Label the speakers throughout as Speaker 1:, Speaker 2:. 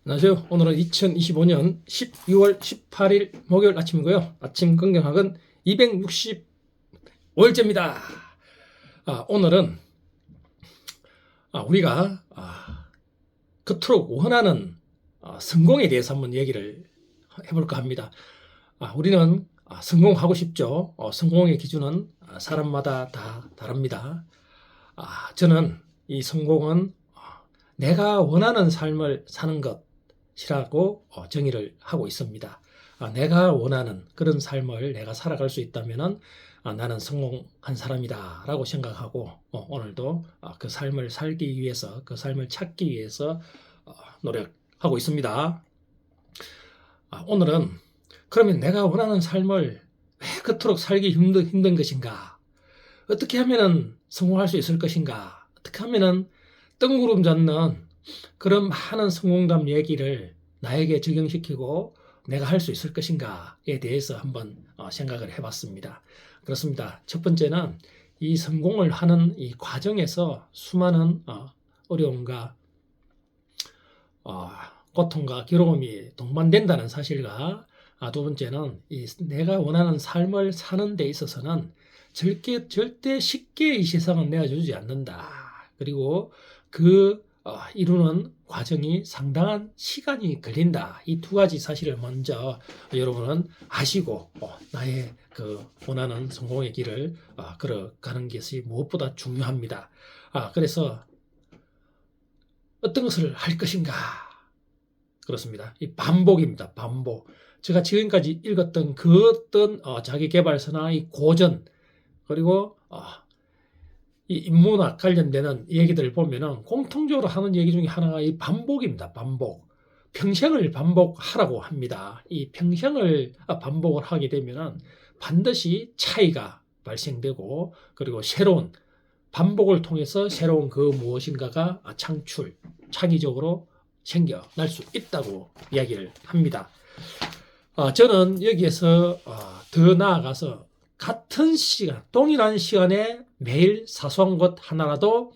Speaker 1: 안녕하세요. 오늘은 2025년 12월 18일 목요일 아침이고요. 아침 건강학은 265일째입니다. 오늘은 우리가 그토록 원하는 성공에 대해서 한번 얘기를 해볼까 합니다. 우리는 성공하고 싶죠. 성공의 기준은 사람마다 다 다릅니다. 저는 이 성공은 내가 원하는 삶을 사는 것이라고 정의를 하고 있습니다. 내가 원하는 그런 삶을 내가 살아갈 수 있다면 나는 성공한 사람이다 라고 생각하고 오늘도 그 삶을 살기 위해서, 그 삶을 찾기 위해서 노력하고 있습니다. 오늘은 그러면 내가 원하는 삶을 왜 그토록 살기 힘든 것인가? 어떻게 하면 성공할 수 있을 것인가? 어떻게 하면 뜬구름 잡는 그런 많은 성공담 얘기를 나에게 적용시키고 내가 할 수 있을 것인가에 대해서 한번 생각을 해봤습니다. 그렇습니다. 첫 번째는 이 성공을 하는 이 과정에서 수많은 어려움과 고통과 괴로움이 동반된다는 사실과 두 번째는 내가 원하는 삶을 사는 데 있어서는 절대 쉽게 이 세상은 내어주지 않는다. 그리고 그 이루는 과정이 상당한 시간이 걸린다. 이 두 가지 사실을 먼저 여러분은 아시고 나의 그 원하는 성공의 길을 걸어가는 것이 무엇보다 중요합니다. 그래서 어떤 것을 할 것인가? 그렇습니다. 이 반복입니다. 반복. 제가 지금까지 읽었던 그 어떤 자기계발서나 이 고전 그리고 이 인문학 관련되는 얘기들을 보면은 공통적으로 하는 얘기 중에 하나가 이 반복입니다. 반복. 평생을 반복하라고 합니다. 이 평생을 반복을 하게 되면은 반드시 차이가 발생되고 그리고 새로운 반복을 통해서 새로운 그 무엇인가가 창의적으로 생겨날 수 있다고 이야기를 합니다. 저는 여기에서 더 나아가서 같은 시간, 동일한 시간에 매일 사소한 것 하나라도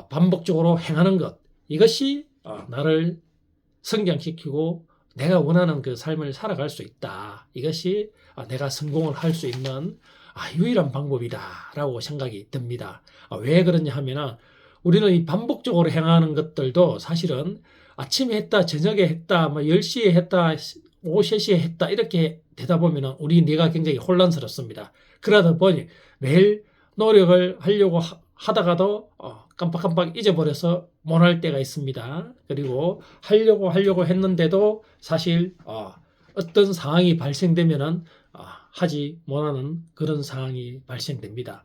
Speaker 1: 반복적으로 행하는 것, 이것이 나를 성장시키고 내가 원하는 그 삶을 살아갈 수 있다. 이것이 내가 성공을 할 수 있는 유일한 방법이다라고 생각이 듭니다. 왜 그러냐 하면은 우리는 이 반복적으로 행하는 것들도 사실은 아침에 했다, 저녁에 했다, 10시에 했다, 오후 3시에 했다 이렇게 되다 보면 우리 뇌가 굉장히 혼란스럽습니다. 그러다 보니 매일 노력을 하려고 하다가도 깜빡깜빡 잊어버려서 못 할 때가 있습니다. 그리고 하려고 했는데도 사실 어떤 상황이 발생되면은 하지 못하는 그런 상황이 발생됩니다.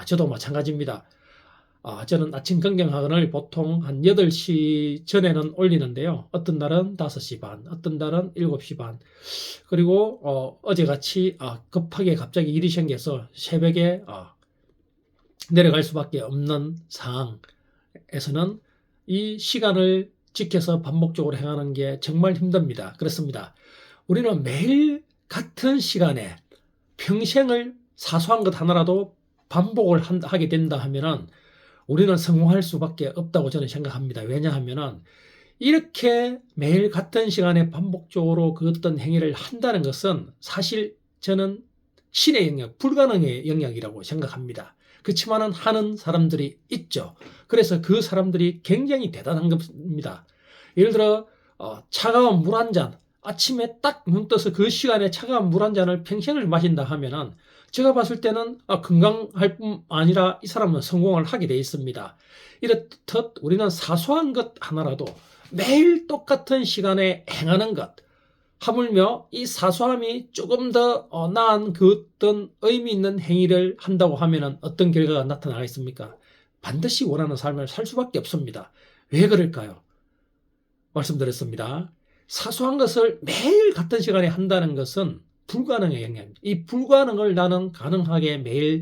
Speaker 1: 저도 마찬가지입니다. 저는 아침 건강학원을 보통 한 8시 전에는 올리는데요. 어떤 날은 5시 반, 어떤 날은 7시 반. 그리고 어제같이 급하게 갑자기 일이 생겨서 새벽에 내려갈 수밖에 없는 상황에서는 이 시간을 지켜서 반복적으로 행하는 게 정말 힘듭니다. 그렇습니다. 우리는 매일 같은 시간에 평생을 사소한 것 하나라도 반복을 하게 된다 하면은 우리는 성공할 수밖에 없다고 저는 생각합니다. 왜냐하면은 이렇게 매일 같은 시간에 반복적으로 그 어떤 행위를 한다는 것은 사실 저는 신의 영역, 불가능의 영역이라고 생각합니다. 그렇지만은 하는 사람들이 있죠. 그래서 그 사람들이 굉장히 대단한 겁니다. 예를 들어 차가운 물 한 잔, 아침에 딱 눈 떠서 그 시간에 차가운 물 한 잔을 평생을 마신다 하면은 제가 봤을 때는 건강할 뿐 아니라 이 사람은 성공을 하게 돼 있습니다. 이렇듯 우리는 사소한 것 하나라도 매일 똑같은 시간에 행하는 것, 하물며 이 사소함이 조금 더 나은 그 어떤 의미 있는 행위를 한다고 하면 어떤 결과가 나타나겠습니까? 반드시 원하는 삶을 살 수밖에 없습니다. 왜 그럴까요? 말씀드렸습니다. 사소한 것을 매일 같은 시간에 한다는 것은 불가능의 영역입니다. 이 불가능을 나는 가능하게 매일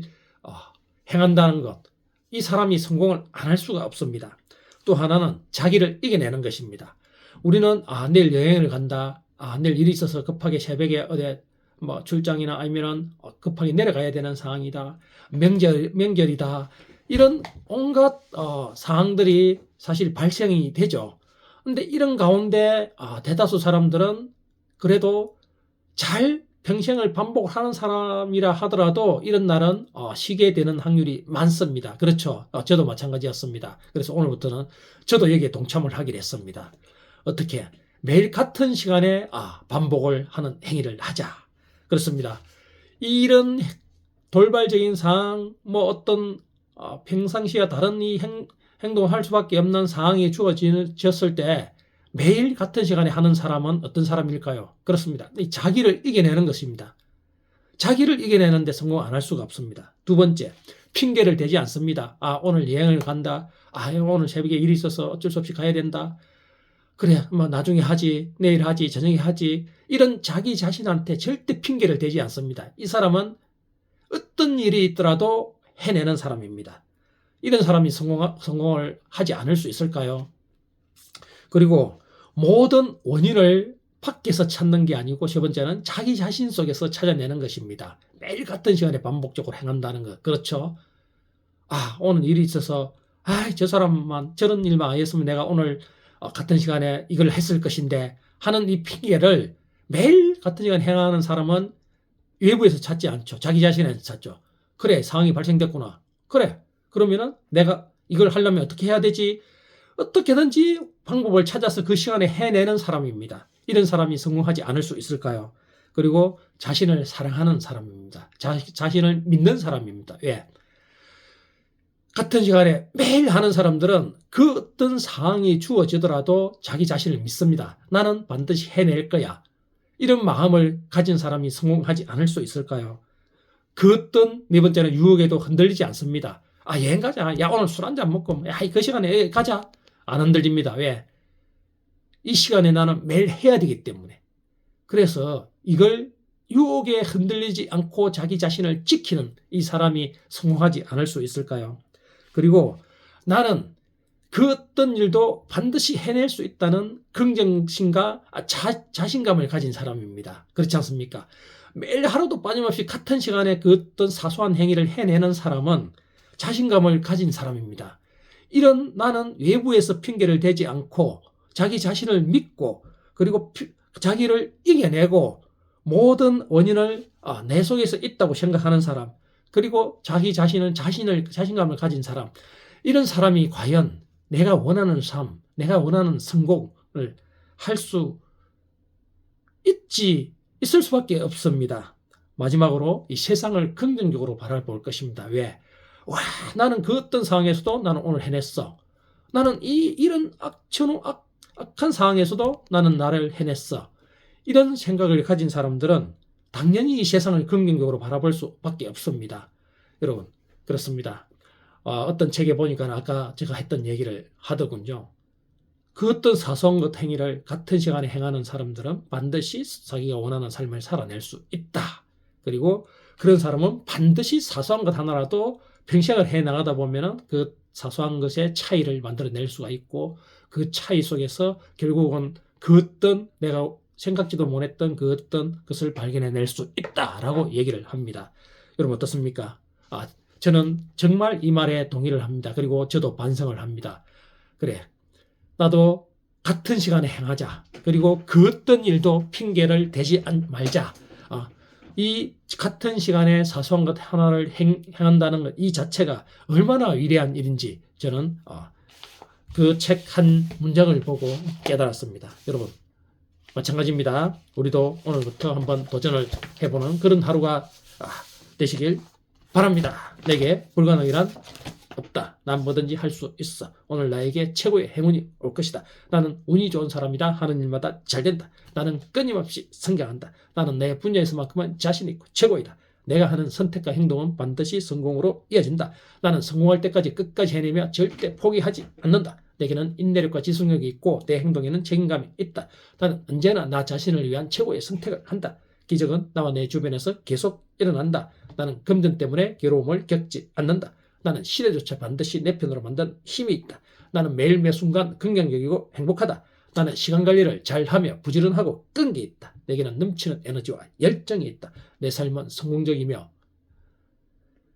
Speaker 1: 행한다는 것, 이 사람이 성공을 안 할 수가 없습니다. 또 하나는 자기를 이겨내는 것입니다. 우리는 내일 여행을 간다, 내일 일이 있어서 급하게 새벽에 어디 출장이나 아니면 급하게 내려가야 되는 상황이다, 명절이다, 이런 온갖 상황들이 사실 발생이 되죠. 근데 이런 가운데 대다수 사람들은 그래도 잘 평생을 반복하는 사람이라 하더라도 이런 날은 쉬게 되는 확률이 많습니다. 그렇죠. 저도 마찬가지였습니다. 그래서 오늘부터는 저도 여기에 동참을 하기로 했습니다. 어떻게? 매일 같은 시간에 반복을 하는 행위를 하자. 그렇습니다. 이런 돌발적인 상황, 뭐 어떤 평상시와 다른 이 행동을 할 수밖에 없는 상황이 주어졌을 때 매일 같은 시간에 하는 사람은 어떤 사람일까요? 그렇습니다. 자기를 이겨내는 것입니다. 자기를 이겨내는데 성공 안 할 수가 없습니다. 두 번째, 핑계를 대지 않습니다. 오늘 여행을 간다. 오늘 새벽에 일이 있어서 어쩔 수 없이 가야 된다. 그래, 뭐 나중에 하지, 내일 하지, 저녁에 하지. 이런 자기 자신한테 절대 핑계를 대지 않습니다. 이 사람은 어떤 일이 있더라도 해내는 사람입니다. 이런 사람이 성공을 하지 않을 수 있을까요? 그리고 모든 원인을 밖에서 찾는 게 아니고 세 번째는 자기 자신 속에서 찾아내는 것입니다. 매일 같은 시간에 반복적으로 행한다는 것. 그렇죠? 오늘 일이 있어서 저 사람만 저런 일만 안 했으면 내가 오늘 같은 시간에 이걸 했을 것인데 하는 이 핑계를 매일 같은 시간에 행하는 사람은 외부에서 찾지 않죠. 자기 자신에서 찾죠. 그래, 상황이 발생됐구나. 그래, 그러면은 내가 이걸 하려면 어떻게 해야 되지? 어떻게든지 방법을 찾아서 그 시간에 해내는 사람입니다. 이런 사람이 성공하지 않을 수 있을까요? 그리고 자신을 사랑하는 사람입니다. 자신을 믿는 사람입니다. 왜? 같은 시간에 매일 하는 사람들은 그 어떤 상황이 주어지더라도 자기 자신을 믿습니다. 나는 반드시 해낼 거야. 이런 마음을 가진 사람이 성공하지 않을 수 있을까요? 그 어떤 네 번째는 유혹에도 흔들리지 않습니다. 여행 가자. 야, 오늘 술 한잔 먹고 그 시간에 가자. 안 흔들립니다. 왜? 이 시간에 나는 매일 해야 되기 때문에. 그래서 이걸 유혹에 흔들리지 않고 자기 자신을 지키는 이 사람이 성공하지 않을 수 있을까요? 그리고 나는 그 어떤 일도 반드시 해낼 수 있다는 긍정심과 자신감을 가진 사람입니다. 그렇지 않습니까? 매일 하루도 빠짐없이 같은 시간에 그 어떤 사소한 행위를 해내는 사람은 자신감을 가진 사람입니다. 이런 나는 외부에서 핑계를 대지 않고 자기 자신을 믿고 그리고 자기를 이겨내고 모든 원인을 내 속에서 있다고 생각하는 사람 그리고 자기 자신감을 가진 사람 이런 사람이 과연 내가 원하는 삶, 내가 원하는 성공을 할 수 있을 수밖에 없습니다. 마지막으로 이 세상을 긍정적으로 바라볼 것입니다. 왜? 나는 그 어떤 상황에서도 나는 오늘 해냈어. 나는 이런 악한 상황에서도 나는 나를 해냈어. 이런 생각을 가진 사람들은 당연히 이 세상을 긍정적으로 바라볼 수밖에 없습니다. 여러분, 그렇습니다. 어떤 책에 보니까 아까 제가 했던 얘기를 하더군요. 그 어떤 사소한 것 행위를 같은 시간에 행하는 사람들은 반드시 자기가 원하는 삶을 살아낼 수 있다. 그리고 그런 사람은 반드시 사소한 것 하나라도 평생을 해나가다 보면은 그 사소한 것의 차이를 만들어낼 수가 있고 그 차이 속에서 결국은 그 어떤 내가 생각지도 못했던 그 어떤 것을 발견해낼 수 있다라고 얘기를 합니다. 여러분 어떻습니까? 저는 정말 이 말에 동의를 합니다. 그리고 저도 반성을 합니다. 그래, 나도 같은 시간에 행하자. 그리고 그 어떤 일도 핑계를 대지 말자. 이 같은 시간에 사소한 것 하나를 행한다는 것 이 자체가 얼마나 위대한 일인지 저는 그 책 한 문장을 보고 깨달았습니다. 여러분 마찬가지입니다. 우리도 오늘부터 한번 도전을 해보는 그런 하루가 되시길 바랍니다. 내게 불가능이란 없다. 난 뭐든지 할 수 있어. 오늘 나에게 최고의 행운이 올 것이다. 나는 운이 좋은 사람이다. 하는 일마다 잘 된다. 나는 끊임없이 성장한다. 나는 내 분야에서만큼은 자신 있고 최고이다. 내가 하는 선택과 행동은 반드시 성공으로 이어진다. 나는 성공할 때까지 끝까지 해내며 절대 포기하지 않는다. 내게는 인내력과 지속력이 있고 내 행동에는 책임감이 있다. 나는 언제나 나 자신을 위한 최고의 선택을 한다. 기적은 나와 내 주변에서 계속 일어난다. 나는 금전 때문에 괴로움을 겪지 않는다. 나는 시대조차 반드시 내 편으로 만든 힘이 있다. 나는 매일 매 순간 긍정적이고 행복하다. 나는 시간 관리를 잘하며 부지런하고 끈기 있다. 내게는 넘치는 에너지와 열정이 있다. 내 삶은 성공적이며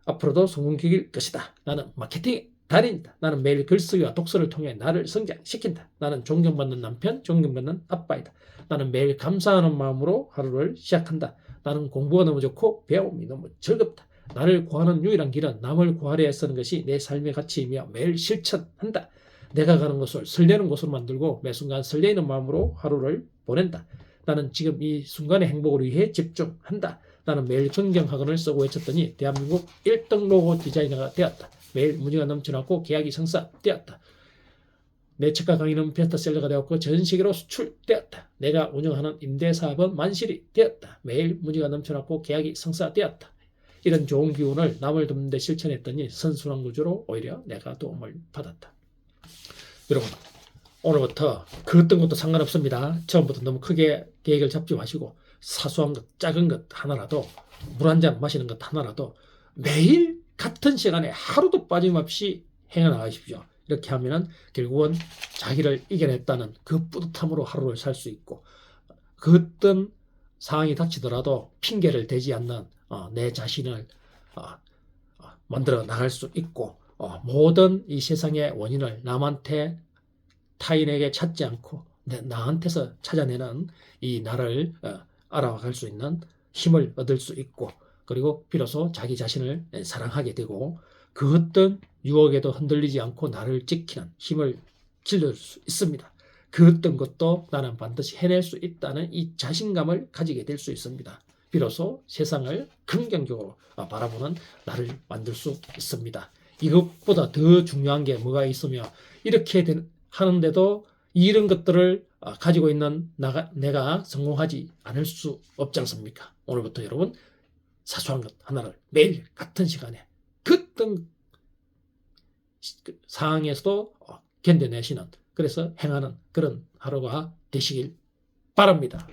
Speaker 1: 앞으로도 성공적일 것이다. 나는 마케팅에 달인이다. 나는 매일 글쓰기와 독서를 통해 나를 성장시킨다. 나는 존경받는 남편, 존경받는 아빠이다. 나는 매일 감사하는 마음으로 하루를 시작한다. 나는 공부가 너무 좋고 배움이 너무 즐겁다. 나를 구하는 유일한 길은 남을 구하려 애쓰는 것이 내 삶의 가치이며 매일 실천한다. 내가 가는 곳을 설레는 곳으로 만들고 매 순간 설레이는 마음으로 하루를 보낸다. 나는 지금 이 순간의 행복을 위해 집중한다. 나는 매일 존경학원을 쓰고 외쳤더니 대한민국 1등 로고 디자이너가 되었다. 매일 문의가 넘쳐나고 계약이 성사되었다. 내 책과 강의는 베스트셀러가 되었고 전 세계로 수출되었다. 내가 운영하는 임대사업은 만실이 되었다. 매일 문의가 넘쳐나고 계약이 성사되었다. 이런 좋은 기운을 남을 돕는 데 실천했더니 선순환 구조로 오히려 내가 도움을 받았다. 여러분, 오늘부터 그 어떤 것도 상관없습니다. 처음부터 너무 크게 계획을 잡지 마시고 사소한 것, 작은 것 하나라도, 물 한 잔 마시는 것 하나라도 매일 같은 시간에 하루도 빠짐없이 행해나가십시오. 이렇게 하면은 결국은 자기를 이겨냈다는 그 뿌듯함으로 하루를 살 수 있고, 그 어떤 상황이 닥치더라도 핑계를 대지 않는 내 자신을 만들어 나갈 수 있고, 모든 이 세상의 원인을 남한테, 타인에게 찾지 않고 나한테서 찾아내는 이 나를 알아갈 수 있는 힘을 얻을 수 있고, 그리고 비로소 자기 자신을 사랑하게 되고 그 어떤 유혹에도 흔들리지 않고 나를 지키는 힘을 길러줄 수 있습니다. 그 어떤 것도 나는 반드시 해낼 수 있다는 이 자신감을 가지게 될 수 있습니다. 비로소 세상을 긍정적으로 바라보는 나를 만들 수 있습니다. 이것보다 더 중요한 게 뭐가 있으며, 이렇게 하는데도 이런 것들을 가지고 있는 내가 성공하지 않을 수 없지 않습니까? 오늘부터 여러분 사소한 것 하나를 매일 같은 시간에 그 어떤 상황에서도 견뎌내시는, 그래서 행하는 그런 하루가 되시길 바랍니다.